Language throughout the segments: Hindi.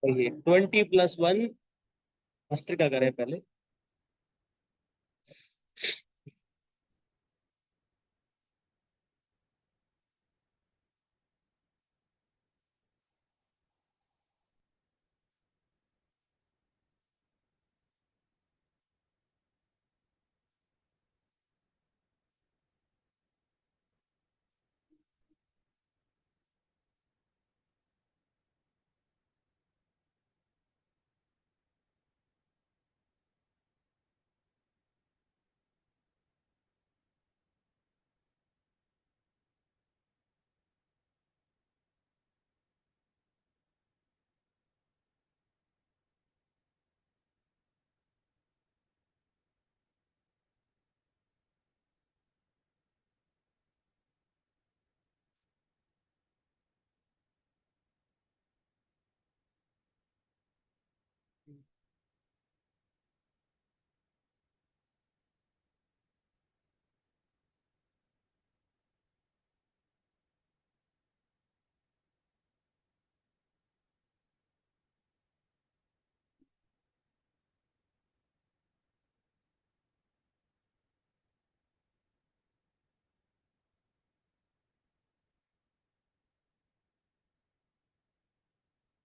ये 20+1 अस्त्र का करें पहले।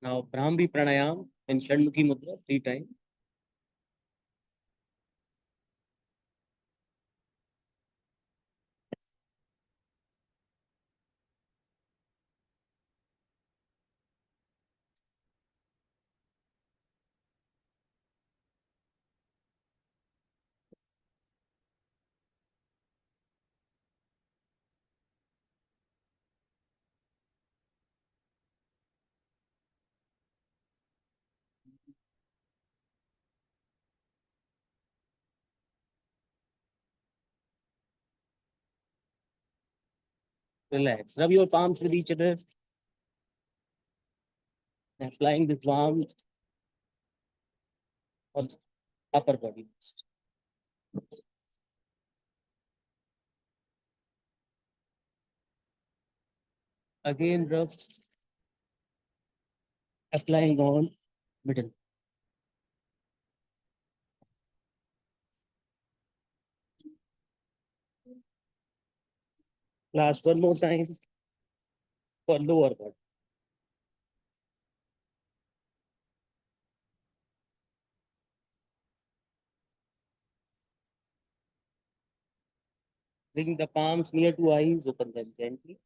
नाउ ब्राह्मी प्राणायाम इन षण्मुखी मुद्रा 3 time. Relax. Rub your palms with each other. Applying this warm on upper body. Again, rub. Applying on middle. Last one more time for lower body. Bring the palms near to eyes. Open them gently.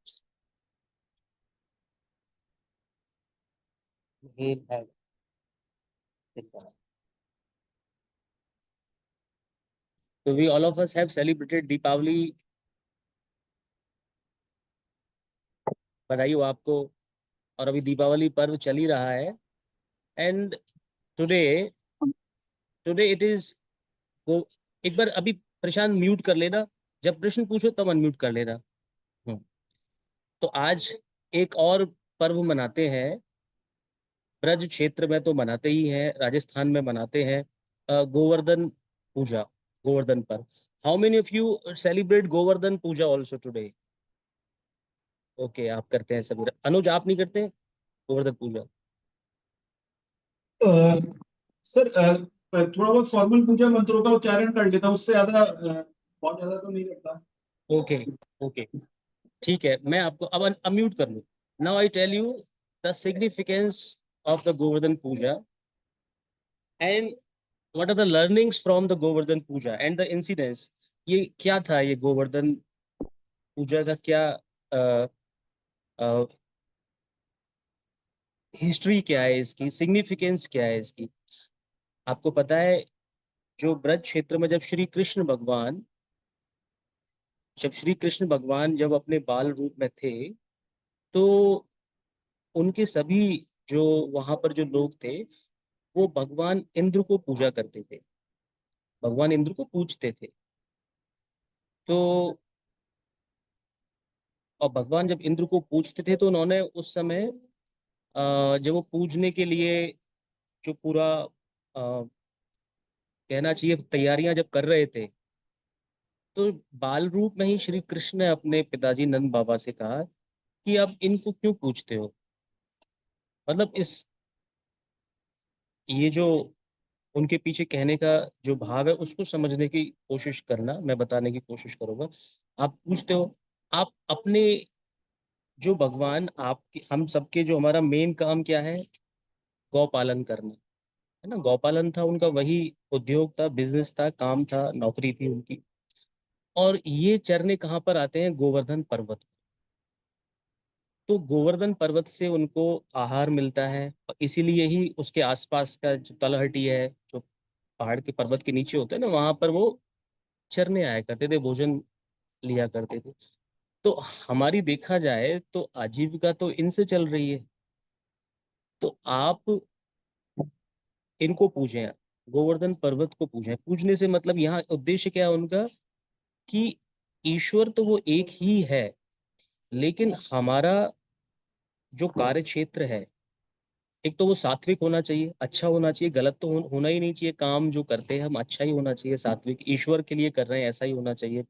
Inhale, have. Sit down. So we all of us have celebrated Deepavali. बधाई हो आपको। और अभी दीपावली पर्व चल ही रहा है। And today today it is वो। एक बार अभी प्रशांत म्यूट कर लेना। जब प्रश्न पूछो तब अनम्यूट कर लेना। हम्म। तो आज एक और पर्व मनाते हैं। ब्रज क्षेत्र में तो मनाते ही हैं, राजस्थान में मनाते हैं। गोवर्धन पूजा, गोवर्धन पर्व। How many of you celebrate Govardhan Puja also today? Okay, आप करते हैं सभी। अनुज, आप नहीं करते गोवर्धन पूजा? सर, थोड़ा बहुत फॉर्मल पूजा मंत्रों का उच्चारण कर लेता हूँ, उससे ज्यादा बहुत ज्यादा तो नहीं करता। ओके, ओके, ठीक है। मैं आपको अब अनम्यूट कर लूँ। Now I tell you the significance of the Govardhan Puja and what are the learnings from the Govardhan Puja and the incidence. ये क्या था, ये गोवर्धन पूजा का क्या हिस्ट्री क्या है, इसकी सिग्निफिकेंस क्या है इसकी? आपको पता है, जो ब्रज क्षेत्र में जब श्री कृष्ण भगवान जब अपने बाल रूप में थे, तो उनके सभी जो वहां पर जो लोग थे, वो भगवान इंद्र को पूजा करते थे, भगवान इंद्र को पूजते थे। तो और भगवान जब इंद्र को पूजते थे, तो उन्होंने उस समय जब वो पूजने के लिए जो पूरा कहना चाहिए तैयारियां जब कर रहे थे, तो बाल रूप में ही श्री कृष्ण ने अपने पिताजी नंद बाबा से कहा कि आप इनको क्यों पूजते हो? मतलब इस ये जो उनके पीछे कहने का जो भाव है उसको समझने की कोशिश करना, मैं बताने की कोशिश करूंगा। आप पूछते हो, आप अपने जो भगवान आपके हम सबके जो हमारा मेन काम क्या है, गौ पालन करना है ना। गौपालन था उनका, वही उद्योग था, बिजनेस था, काम था, नौकरी थी उनकी। और ये चरने कहाँ पर आते हैं, गोवर्धन पर्वत। तो गोवर्धन पर्वत से उनको आहार मिलता है, और इसीलिए ही उसके आसपास का जो तलहटी है, जो पहाड़ के पर्वत के नीचे होते हैं ना, वहां पर वो चरने आया करते थे, भोजन लिया करते थे। तो हमारी देखा जाए तो आजीविका तो इनसे चल रही है। तो आप इनको पूजें, गोवर्धन पर्वत को पूजें। पूजने से मतलब यहाँ उद्देश्य क्या है उनका, कि ईश्वर तो वो एक ही है, लेकिन हमारा जो कार्य क्षेत्र है, एक तो वो सात्विक होना चाहिए, अच्छा होना चाहिए, गलत तो होना ही नहीं चाहिए। काम जो करते हैं हम, अच्छा ही होना चाहिए, सात्विक, ईश्वर के लिए कर रहे हैं ऐसा ही होना चाहिए।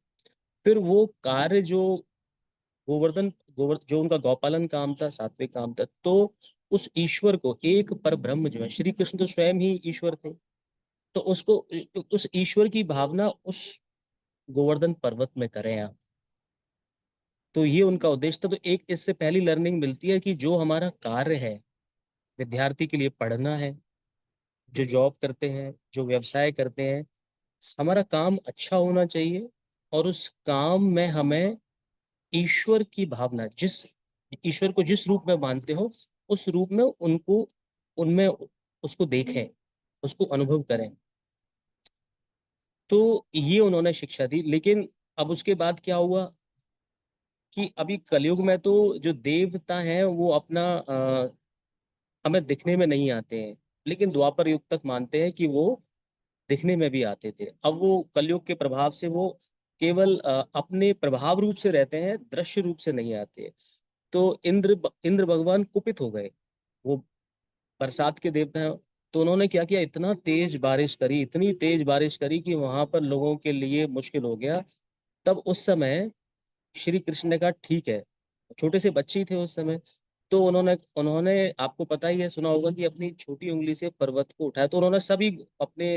फिर वो कार्य जो जो उनका गौपालन काम था, सात्विक काम था, तो उस ईश्वर को, एक पर ब्रह्म जो है श्री कृष्ण, तो स्वयं ही ईश्वर थे। तो उसको, उस ईश्वर की भावना उस गोवर्धन पर्वत में करें आप। तो ये उनका उद्देश्य था। तो एक इससे पहली लर्निंग मिलती है कि जो हमारा कार्य है, विद्यार्थी के लिए पढ़ना है, जो जॉब करते हैं, जो व्यवसाय करते हैं, हमारा काम अच्छा होना चाहिए। और उस काम में हमें ईश्वर की भावना, जिस ईश्वर को जिस रूप में मानते हो, उस रूप में उनको, उनमें उसको देखें, उसको अनुभव करें। तो ये उन्होंने शिक्षा दी। लेकिन अब उसके बाद क्या हुआ, कि अभी कलयुग में तो जो देवता हैं वो अपना हमें दिखने में नहीं आते हैं, लेकिन द्वापर युग तक मानते हैं कि वो दिखने में भी आते थे। अब वो कलयुग के प्रभाव से वो केवल अपने प्रभाव रूप से रहते हैं, दृश्य रूप से नहीं आते। तो इंद्र भगवान कुपित हो गए, वो बरसात के देवता हैं। तो उन्होंने क्या किया, इतना तेज बारिश करी, इतनी तेज बारिश करी कि वहां पर लोगों के लिए मुश्किल हो गया। तब उस समय श्री कृष्ण ने कहा ठीक है, छोटे से बच्चे ही थे उस समय। तो उन्होंने उन्होंने आपको पता ही है, सुना होगा कि अपनी छोटी उंगली से पर्वत को उठाया। तो उन्होंने सभी अपने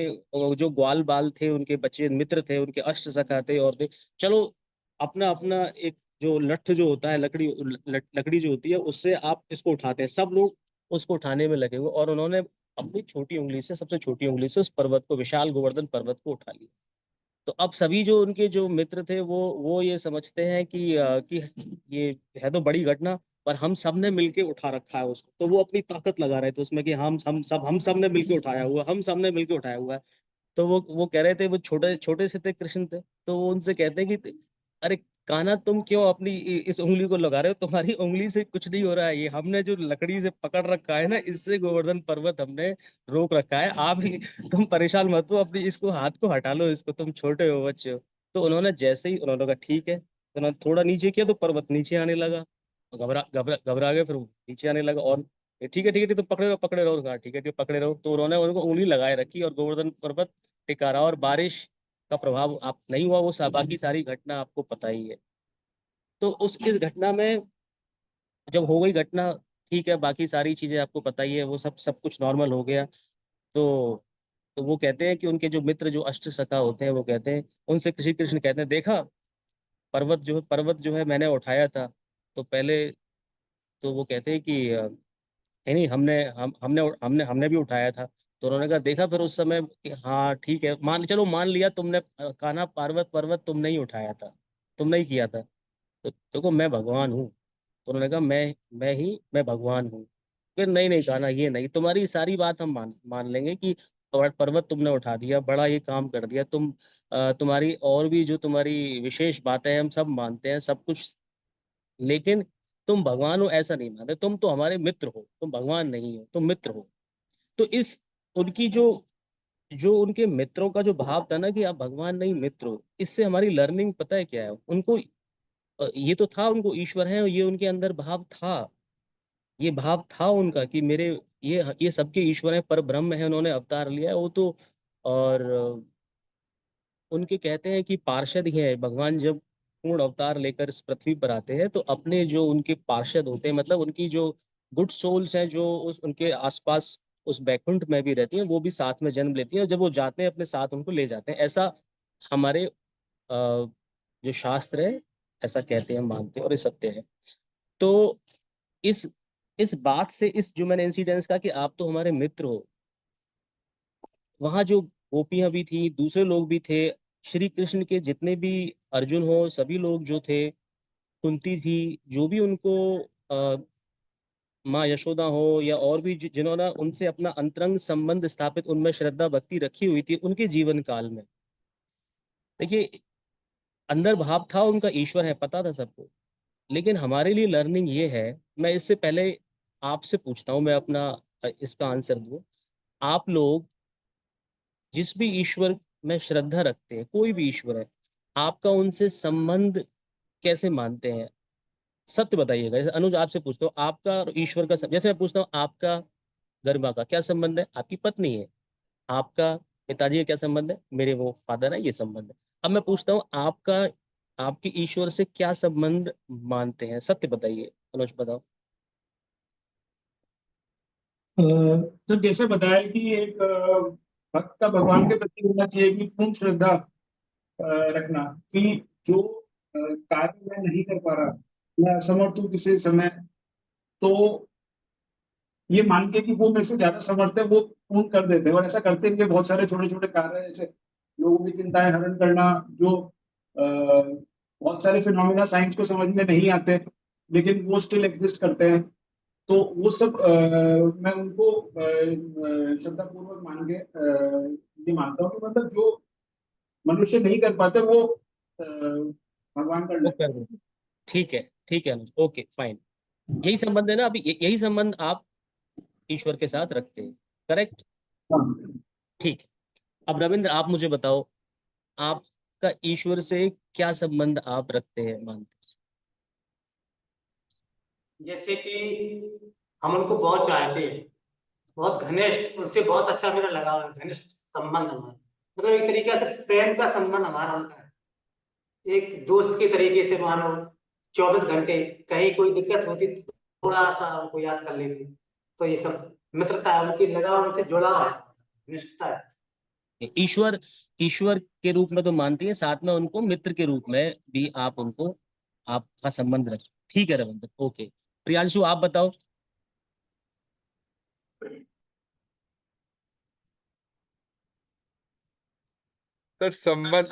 जो ग्वाल बाल थे, उनके बच्चे मित्र थे, उनके अष्ट सखा थे और थे, चलो अपना अपना एक जो लठ जो होता है, लकड़ी जो होती है, उससे आप इसको उठाते हैं। सब लोग उसको उठाने में लगे हुए, और उन्होंने अपनी छोटी उंगली से, सबसे छोटी उंगली से उस पर्वत को, विशाल गोवर्धन पर्वत को उठा लिया। तो अब सभी जो उनके जो मित्र थे, वो ये समझते हैं कि ये है तो बड़ी घटना, पर हम सब ने मिलके उठा रखा है उसको। तो वो अपनी ताकत लगा रहे थे उसमें कि हम सब ने मिलके उठाया हुआ, हम सब ने मिलके उठाया हुआ है। तो वो कह रहे थे, वो छोटे छोटे से थे कृष्ण थे, तो वो उनसे कहते हैं कि अरे कान्हा, तुम क्यों अपनी इस उंगली को लगा रहे हो, तुम्हारी उंगली से कुछ नहीं हो रहा है, ये हमने जो लकड़ी से पकड़ रखा है ना, इससे गोवर्धन पर्वत हमने रोक रखा है। आप ही तुम परेशान मत हो, अपनी इसको हाथ को हटा लो, इसको, तुम छोटे हो, बच्चे हो। तो उन्होंने जैसे ही उन्होंने कहा ठीक है, तो उन्होंने थोड़ा नीचे किया तो पर्वत नीचे आने लगा। घबरा घबरा घबरा गए, फिर वो नीचे आने लगा। और ठीक है ठीक है ठीक है, तो पकड़े रहो, कहा ठीक है ठीक है, पकड़े रहो। तो उन्होंने उनको उंगली लगाए रखी और गोवर्धन पर्वत टिका रहा। और बारिश का प्रभाव आप नहीं हुआ, वो बाकी सारी घटना आपको पता ही है। तो उस इस घटना में, जब हो गई घटना, ठीक है, बाकी सारी चीजें आपको पता ही है, वो सब सब कुछ नॉर्मल हो गया। तो तो वो कहते हैं कि उनके जो मित्र, जो अष्ट सखा होते हैं, वो कहते हैं, उनसे श्री कृष्ण कहते हैं, देखा, पर्वत जो है मैंने उठाया था। तो पहले तो वो कहते हैं कि नहीं नहीं, हमने हमने भी उठाया था। तो उन्होंने कहा देखा, फिर उस समय कि हाँ ठीक है, मान लिया तुमने, कान्हा, पर्वत पर्वत तुमने ही उठाया था, तुमने ही किया था। तो देखो मैं भगवान हूँ। तो उन्होंने कहा मैं भगवान हूँ। फिर नहीं नहीं कान्हा, ये नहीं, तुम्हारी सारी बात हम मान मान लेंगे कि पर्वत तुमने उठा दिया, बड़ा ये काम कर दिया तुम। तुम्हारी और भी जो तुम्हारी विशेष बातें हैं, हम सब मानते हैं, सब कुछ। लेकिन तुम भगवान हो ऐसा नहीं मानते, तुम तो हमारे मित्र हो, तुम भगवान नहीं हो, तुम मित्र हो। तो इस उनकी जो जो उनके मित्रों का जो भाव था ना, कि आप भगवान नहीं मित्र हो, इससे हमारी लर्निंग पता है क्या है उनको। ये तो था, उनको ईश्वर है, ये उनके अंदर भाव था। ये भाव था उनका कि मेरे, ये सबके ईश्वर है, पर ब्रह्म है, उन्होंने अवतार लिया है वो तो। और उनके कहते हैं कि पार्षद ही है भगवान, जब पूर्ण अवतार लेकर इस पृथ्वी पर आते हैं, तो अपने जो उनके पार्षद होते हैं, मतलब उनकी जो गुड सोल्स हैं, जो उस उनके आसपास उस बैकुंठ में भी रहती हैं, वो भी साथ में जन्म लेती हैं, और जब वो जाते हैं अपने साथ उनको ले जाते हैं। ऐसा हमारे जो शास्त्र है ऐसा कहते हैं, मानते हैं, और ये सत्य है। तो इस इस बात से, इस जो मैंने इंसिडेंस का कि आप तो हमारे मित्र हो, वहां जो गोपियां भी थी, दूसरे लोग भी थे, श्री कृष्ण के जितने भी अर्जुन हो, सभी लोग जो थे, कुंती थी, जो भी उनको माँ यशोदा हो, या और भी जिन्होंने उनसे अपना अंतरंग संबंध स्थापित, उनमें श्रद्धा भक्ति रखी हुई थी उनके जीवन काल में, देखिए अंदर भाव था उनका, ईश्वर है, पता था सबको। लेकिन हमारे लिए लर्निंग ये है, मैं इससे पहले आपसे पूछता हूँ, मैं अपना इसका आंसर दूं। आप लोग जिस भी ईश्वर में श्रद्धा रखते हैं, कोई भी ईश्वर है, आपका उनसे संबंध कैसे मानते हैं? सत्य बताइएगा। जैसे अनुज आपसे पूछता हूँ, आपका और ईश्वर का जैसे मैं पूछता हूँ, आपका गरिमा का क्या संबंध है? आपकी पत्नी है। आपका पिताजी का क्या संबंध है? मेरे वो फादर है, ये संबंध है। अब मैं पूछता हूँ, आपका आपके ईश्वर से क्या संबंध मानते हैं? सत्य बताइए, अनुज बताओ। सर जैसे बताया कि एक भक्त का भगवान के प्रति होना चाहिए कि पूर्ण श्रद्धा रखना, कि जो कार्य मैं नहीं कर पा रहा या असमर्थ हूँ किसी समय, तो ये मान के कि वो मेरे से ज्यादा समर्थ है, वो पूर्ण कर देते हैं। और ऐसा करते हुए बहुत सारे छोटे छोटे कार्य हैं, जैसे लोगों की चिंताएं हरण करना, जो बहुत सारे फिनोमिना साइंस को समझ में नहीं आते, लेकिन वो स्टिल एग्जिस्ट करते हैं। तो वो सब मैं उनको श्रद्धा पूर्वक मान के ये मानता हूँ कि मतलब जो मनुष्य नहीं कर पाते वो भगवान कर वो लेते कर हैं। देंगे। ठीक है, ठीक है अनुज, ओके फाइन। यही संबंध है ना अभी, यही संबंध आप ईश्वर के साथ रखते हैं, करेक्ट? हाँ। ठीक है। अब रविंद्र आप मुझे बताओ, आपका ईश्वर से क्या संबंध आप रखते हैं, मानते जैसे कि हम उनको बहुत चाहते हैं, बहुत घनिष्ठ, उनसे बहुत अच्छा मेरा लगाव है, घनिष्ठ संबंध हमारा, मतलब एक तरीके से प्रेम का संबंध हमारा उनका है। एक दोस्त के तरीके से मानो, 24 घंटे कहीं कोई दिक्कत होती तो थोड़ा सा उनको याद कर लेती। तो ये सब मित्रता है, उनकी लगाव, उनसे जुड़ाव है, घनिष्ठता है। हैं? ईश्वर, ईश्वर के रूप में तो मानती है, साथ में उनको मित्र के रूप में भी आप उनको, आपका संबंध रखें। ठीक है रविंद्र, ओके। प्रियांशु आप बताओ। सर संबंध,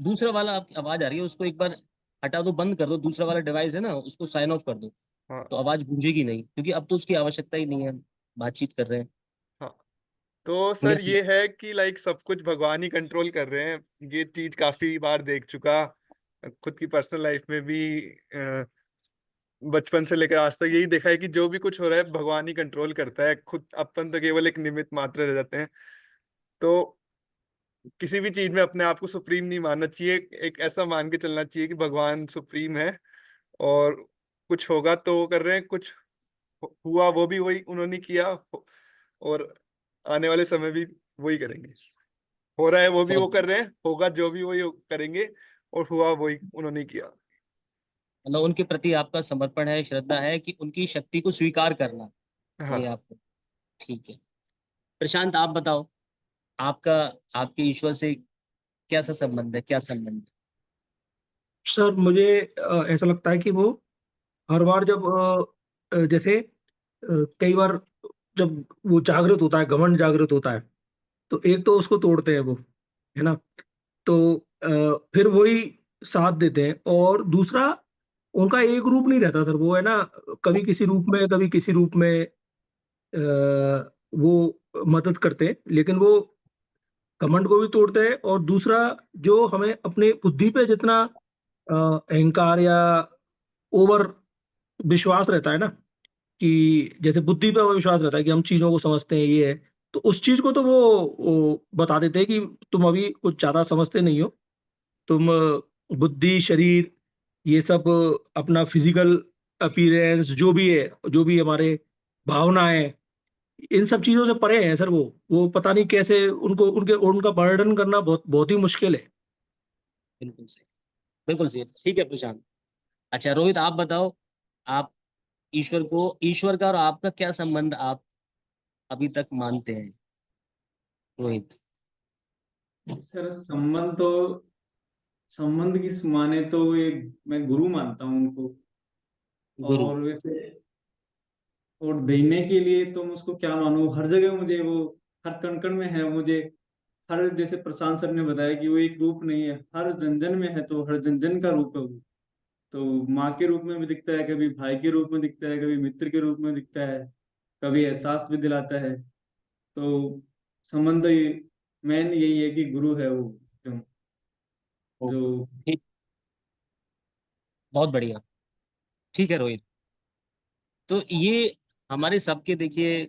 दूसरा वाला आपकी आवाज आ रही है, उसको एक बार हटा दो, बंद कर दो, दूसरा वाला डिवाइस है ना, उसको साइन ऑफ कर दो, हाँ तो आवाज गूंजेगी नहीं, क्योंकि अब तो उसकी आवश्यकता ही नहीं है, बातचीत कर रहे हैं। हाँ। तो सर यस। ये है कि लाइक सब कुछ भगवान ही कंट्रोल कर रहे हैं, ये चीज काफी बार देख चुका, खुद की पर्सनल लाइफ में भी। बचपन से लेकर आज तक यही देखा है कि जो भी कुछ हो रहा है भगवान ही कंट्रोल करता है, खुद अपन तो केवल एक निमित्त मात्र रह जाते हैं। तो किसी भी चीज में अपने आप को सुप्रीम नहीं मानना चाहिए, एक ऐसा मान के चलना चाहिए कि भगवान सुप्रीम है, और कुछ होगा तो वो कर रहे हैं, कुछ हुआ वो भी वही उन्होंने किया, और आने वाले समय भी वही करेंगे। हो रहा है वो भी वो बहुत, कर रहे हैं, होगा जो भी वही करेंगे, और हुआ वही उन्होंने किया। मतलब उनके प्रति आपका समर्पण है, श्रद्धा है, कि उनकी शक्ति को स्वीकार करना, ये हाँ आपको। ठीक है। प्रशांत आप बताओ, आपका, आपके ईश्वर से कैसा संबंध है, क्या संबंध है? सर मुझे ऐसा लगता है कि वो हर बार जब जैसे कई बार जब वो जागृत होता है, घमंड जागृत होता है, तो एक तो उसको तोड़ते हैं वो, है ना। तो फिर वही साथ देते हैं। और दूसरा, उनका एक रूप नहीं रहता सर, वो है ना, कभी किसी रूप में कभी किसी रूप में वो मदद करते हैं, लेकिन वो घमंड को भी तोड़ते हैं। और दूसरा, जो हमें अपने बुद्धि पे जितना अहंकार या ओवर विश्वास रहता है ना, कि जैसे बुद्धि पे हमें विश्वास रहता है कि हम चीजों को समझते हैं, ये है, तो उस चीज को तो वो बता देते हैं कि तुम अभी कुछ ज्यादा समझते नहीं हो। तुम बुद्धि, शरीर, ये सब अपना फिजिकल अपीयरेंस जो भी है, जो भी हमारे भावनाएं, इन सब चीजों से परे हैं सर। वो पता नहीं कैसे उनको उनके उनका वर्णन करना बहुत बहुत ही मुश्किल है। बिल्कुल सही, बिल्कुल सही। ठीक है प्रशांत। अच्छा रोहित आप बताओ, आप ईश्वर का और आपका क्या संबंध आप अभी तक मानते हैं रोहित? सर संबंध की माने तो ये मैं गुरु मानता हूँ उनको। गुरु। और वैसे और देने के लिए तो मैं उसको क्या मानूं, हर जगह मुझे वो, हर कण कण में है मुझे। हर, जैसे प्रशांत सर ने बताया कि वो एक रूप नहीं है, हर जन जन में है, तो हर जन जन का रूप है वो। तो माँ के रूप में भी दिखता है, कभी भाई के रूप में दिखता है, कभी मित्र के रूप में दिखता है, कभी एहसास भी दिलाता है। तो संबंध मेन यही है कि गुरु है वो, जो ठीक, बहुत बढ़िया। ठीक है रोहित, तो ये हमारे सबके देखिए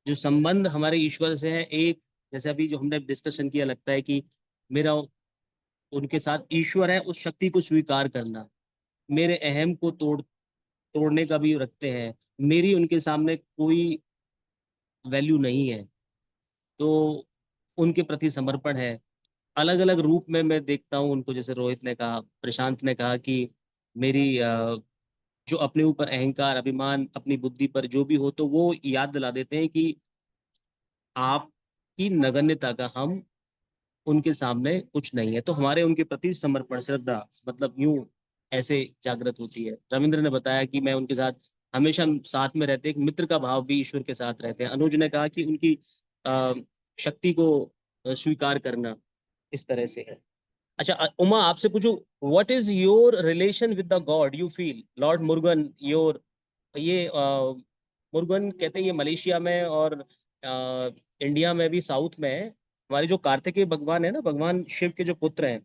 जो संबंध हमारे ईश्वर से है, एक जैसे अभी जो हमने डिस्कशन किया, लगता है कि मेरा उनके साथ ईश्वर है, उस शक्ति को स्वीकार करना, मेरे अहम को तोड़ने का भी रखते हैं, मेरी उनके सामने कोई वैल्यू नहीं है, तो उनके प्रति समर्पण है। अलग अलग रूप में मैं देखता हूँ उनको, जैसे रोहित ने कहा, प्रशांत ने कहा कि मेरी जो अपने ऊपर अहंकार, अभिमान, अपनी बुद्धि पर जो भी हो, तो वो याद दिला देते हैं कि आपकी नगण्यता का हम उनके सामने कुछ नहीं है। तो हमारे उनके प्रति समर्पण, श्रद्धा, मतलब यूं ऐसे जागृत होती है। रविंद्र ने बताया कि मैं उनके साथ हमेशा साथ में रहते, एक मित्र का भाव भी ईश्वर के साथ रहते हैं। अनुज ने कहा कि उनकी अ, शक्ति को स्वीकार करना इस तरह से है। अच्छा उमा, आपसे पूछूं, what is your relation with the god you feel Lord Murugan? Your ये मुरुगन कहते हैं, ये मलेशिया में और इंडिया में भी, साउथ में है। हमारे जो कार्तिकेय भगवान है ना, भगवान शिव के जो पुत्र हैं,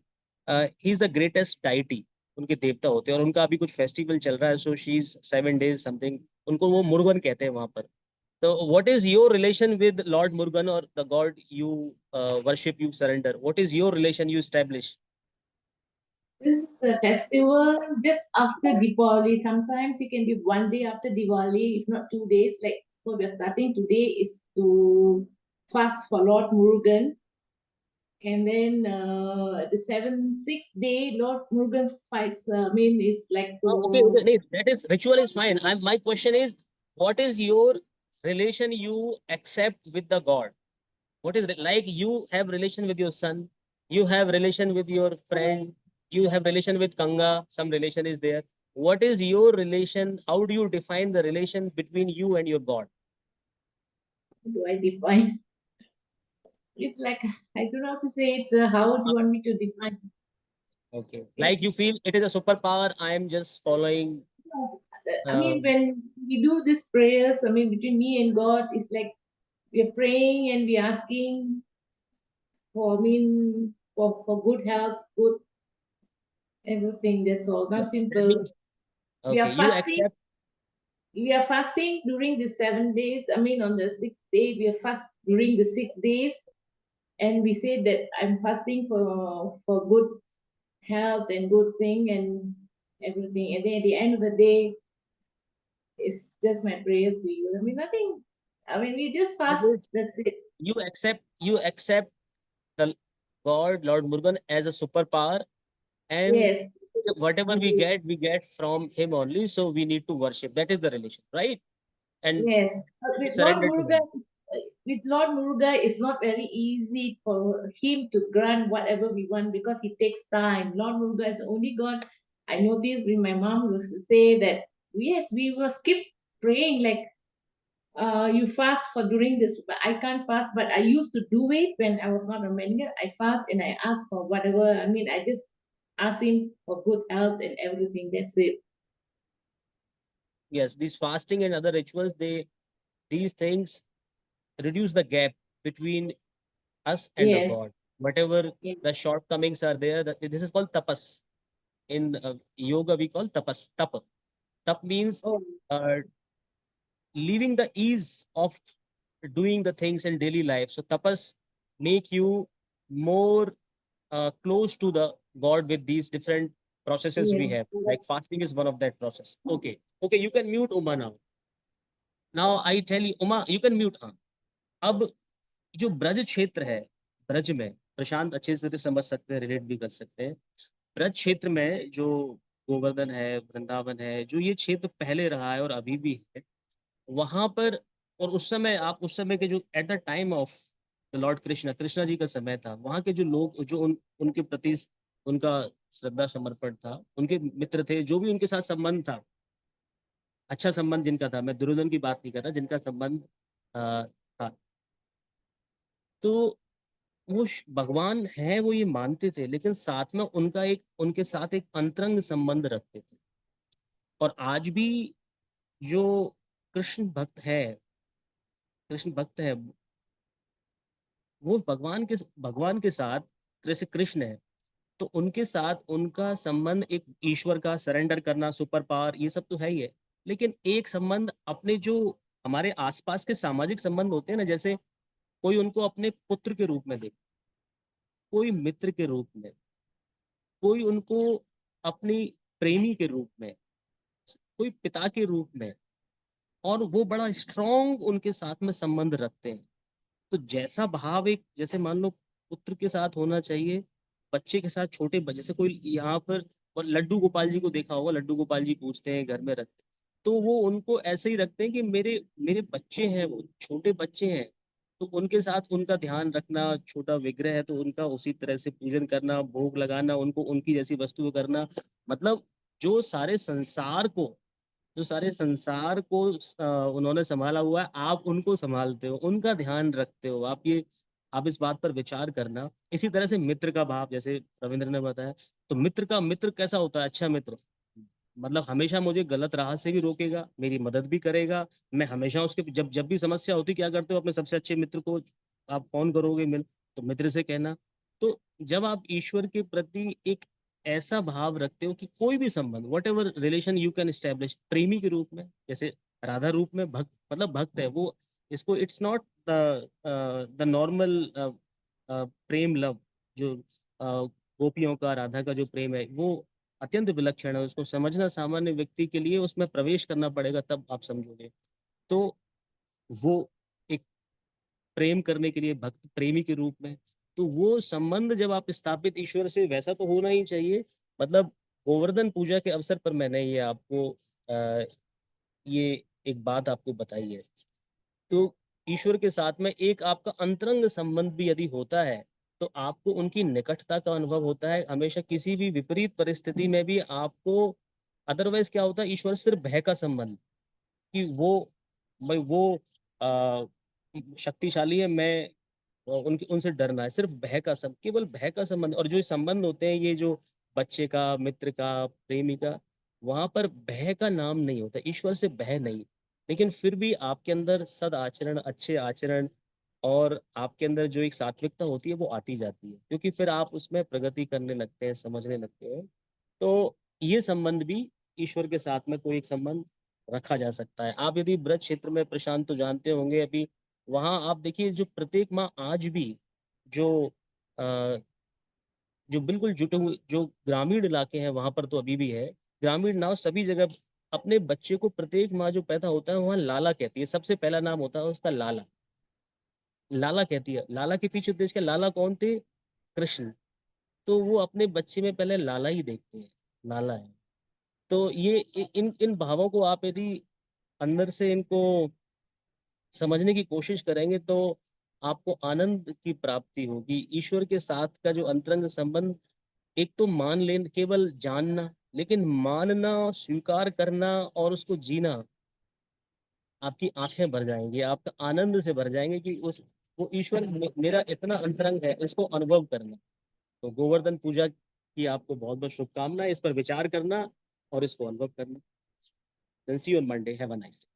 he is the greatest deity, उनके देवता होते हैं। और उनका अभी कुछ फेस्टिवल चल रहा है, so she is 7 days something, उनको वो मुरुगन कहते हैं वहां पर। तो what is your relation with lord Murugan और the god you worship, you surrender? What is your relation you establish? This festival just after Diwali. Sometimes it can be one day after Diwali, if not 2 days. Like, so we're starting today is to fast for Lord Murugan. And then the 6th day, Lord Murugan fights. Is like Okay, okay, that is ritual is fine. My question is, what is your relation you accept with the God? What is like you have relation with your son, you have relation with your friend, you have relation with Kanga, some relation is there. What is your relation? How do you define the relation between you and your God? do I define? It's like I don't know how to say. It's how do you want me to define? Okay, like you feel it is a superpower, I am just following. I mean, when we do these prayers, I mean, between me and God, it's like we're praying and we're asking for, I mean, for good health, good everything. That's all. Not Yes, that simple. means, We are okay, you fasting. accept. We are fasting during the 7 days. I mean, on the 6th day, we are fast during the 6 days, and we say that I'm fasting for good health and good thing and everything. And then at the end of the day, it's just my prayers to you. I mean, nothing. I mean, we just fast. That is, That's it. you accept the God, Lord Murugan, as a superpower, and Yes. whatever we get from him only, so we need to worship. That is the relation, right? And Yes. But surrender to him. with Lord Muruga, it's not very easy for him to grant whatever we want because he takes time. Lord Muruga is the only God. I noticed when my mom used to say that, yes, we must keep praying, like, you fast for during this, but I can't fast, but I used to do it when I was not a man. I fast and I ask for whatever. I mean, I just ask him for good health and everything. That's it. Yes, these fasting and other rituals, these things reduce the gap between us and the Yes. God. Whatever Yes. the shortcomings are there, this is called tapas. In yoga, we call tapas. Tap means Oh, leaving the ease of doing the things in daily life. So tapas make you more close to the God with these different processes we yes. have. Like fasting is one of that process. Okay, okay, you can mute Uma now. Now I tell you, Uma, you can mute. हाँ. अब जो ब्रज क्षेत्र है, ब्रज में प्रशांत अच्छे से समझ सकते हैं, रिलेट भी कर सकते हैं। ब्रज क्षेत्र में जो गोवर्धन है, वृंदावन है, जो ये क्षेत्र पहले रहा है और अभी भी है, वहां पर, और उस समय आप उस समय के जो at the time of the lord Krishna ji का समय था, वहां के जो लोग जो उनके प्रति उनका श्रद्धा समर्पण था, उनके मित्र थे, जो भी उनके साथ संबंध था, अच्छा संबंध जिनका था, मैं दुर्योधन की बात नहीं कर रहा, जिनका संबंध था, तो वो भगवान है वो ये मानते थे, लेकिन साथ में उनके साथ एक अंतरंग संबंध रखते थे। और आज भी जो कृष्ण भक्त है, वो भगवान के साथ, जैसे कृष्ण है तो उनके साथ उनका संबंध एक ईश्वर का सरेंडर करना, सुपर पावर, ये सब तो है ही है, लेकिन एक संबंध अपने जो हमारे आसपास के सामाजिक संबंध होते हैं ना, जैसे कोई उनको अपने पुत्र के रूप में देखे, कोई मित्र के रूप में, कोई उनको अपनी प्रेमी के रूप में, कोई पिता के रूप में, और वो बड़ा स्ट्रॉन्ग उनके साथ में संबंध रखते हैं। तो जैसा भाव एक, जैसे मान लो पुत्र के साथ होना चाहिए, बच्चे के साथ, जैसे कोई यहाँ पर, और लड्डू गोपाल जी को देखा होगा, लड्डू गोपाल जी पूछते हैं, घर में रखते, तो वो उनको ऐसे ही रखते हैं कि मेरे मेरे बच्चे हैं, वो छोटे बच्चे हैं, तो उनके साथ उनका ध्यान रखना, छोटा विग्रह है तो उनका उसी तरह से पूजन करना, भोग लगाना, उनको उनकी जैसी वस्तु करना, मतलब जो सारे संसार को उन्होंने संभाला हुआ है, आप उनको संभालते हो, उनका ध्यान रखते हो, आप इस बात पर विचार करना। इसी तरह से मित्र का भाव, जैसे रविंद्र ने बताया, तो मित्र कैसा होता है? अच्छा मित्र, मतलब हमेशा मुझे गलत राह से भी रोकेगा, मेरी मदद भी करेगा, मैं हमेशा उसके, जब जब भी समस्या होती, क्या करते हो? अपने सबसे अच्छे मित्र को आप फोन करोगे, मिल, तो मित्र से कहना। तो जब आप ईश्वर के प्रति एक ऐसा भाव रखते हो कि कोई भी संबंध, what ever relation you can establish, प्रेमी के रूप में, जैसे राधा रूप में, भक्त मतलब भक्त है वो, इसको it's not the normal Prem love, जो गोपियों का, राधा का जो प्रेम है, वो अत्यंत विलक्षण है, उसको समझना सामान्य व्यक्ति के लिए, उसमें प्रवेश करना पड़ेगा तब आप समझोगे। तो वो एक प्रेम करने के लिए भक्त प्रेमी के रूप में, तो वो संबंध जब आप स्थापित ईश्वर से, वैसा तो होना ही चाहिए। मतलब गोवर्धन पूजा के अवसर पर मैंने ये एक बात आपको बताई है। तो ईश्वर के साथ में एक आपका अंतरंग संबंध भी यदि होता है, तो आपको उनकी निकटता का अनुभव होता है हमेशा, किसी भी विपरीत परिस्थिति में भी आपको। अदरवाइज क्या होता है? ईश्वर सिर्फ भय का संबंध, कि वो आ, शक्तिशाली है, मैं उनके उनसे डरना है, सिर्फ भय का सब, केवल भय का संबंध। और जो संबंध होते हैं ये जो बच्चे का, मित्र का, प्रेमी का, वहां पर भय का नाम नहीं होता, ईश्वर से भय नहीं, लेकिन फिर भी आपके अंदर सद आचरण, अच्छे आचरण, और आपके अंदर जो एक सात्विकता होती है वो आती जाती है, क्योंकि फिर आप उसमें प्रगति करने लगते हैं, समझने लगते हैं। तो ये संबंध भी ईश्वर के साथ में कोई एक संबंध रखा जा सकता है। आप यदि ब्रज क्षेत्र में, प्रशांत तो जानते होंगे, अभी वहां आप देखिए, जो प्रत्येक माँ आज भी, जो अ, जो बिल्कुल जुटे हुए जो ग्रामीण इलाके हैं, वहां पर तो अभी भी है, ग्रामीण नाव सभी जगह, अपने बच्चे को प्रत्येक माँ जो पैदा होता है वहां लाला कहती है, सबसे पहला नाम होता है उसका लाला, लाला कहती है। लाला के पीछे उद्देश्य क्या? लाला कौन थे? कृष्ण। तो वो अपने बच्चे में पहले लाला ही देखते हैं, लाला है। तो ये इन इन भावों को आप यदि अंदर से इनको समझने की कोशिश करेंगे, तो आपको आनंद की प्राप्ति होगी। ईश्वर के साथ का जो अंतरंग संबंध, एक तो मान लेना, केवल जानना, लेकिन मानना, स्वीकार करना और उसको जीना, आपकी आंखें भर जाएंगी, आपका आनंद से भर जाएंगे कि उस वो ईश्वर मेरा इतना अंतरंग है, इसको अनुभव करना। तो गोवर्धन पूजा की आपको बहुत बहुत शुभकामनाएं, इस पर विचार करना और इसको अनुभव करना। See you on Monday, have a nice day.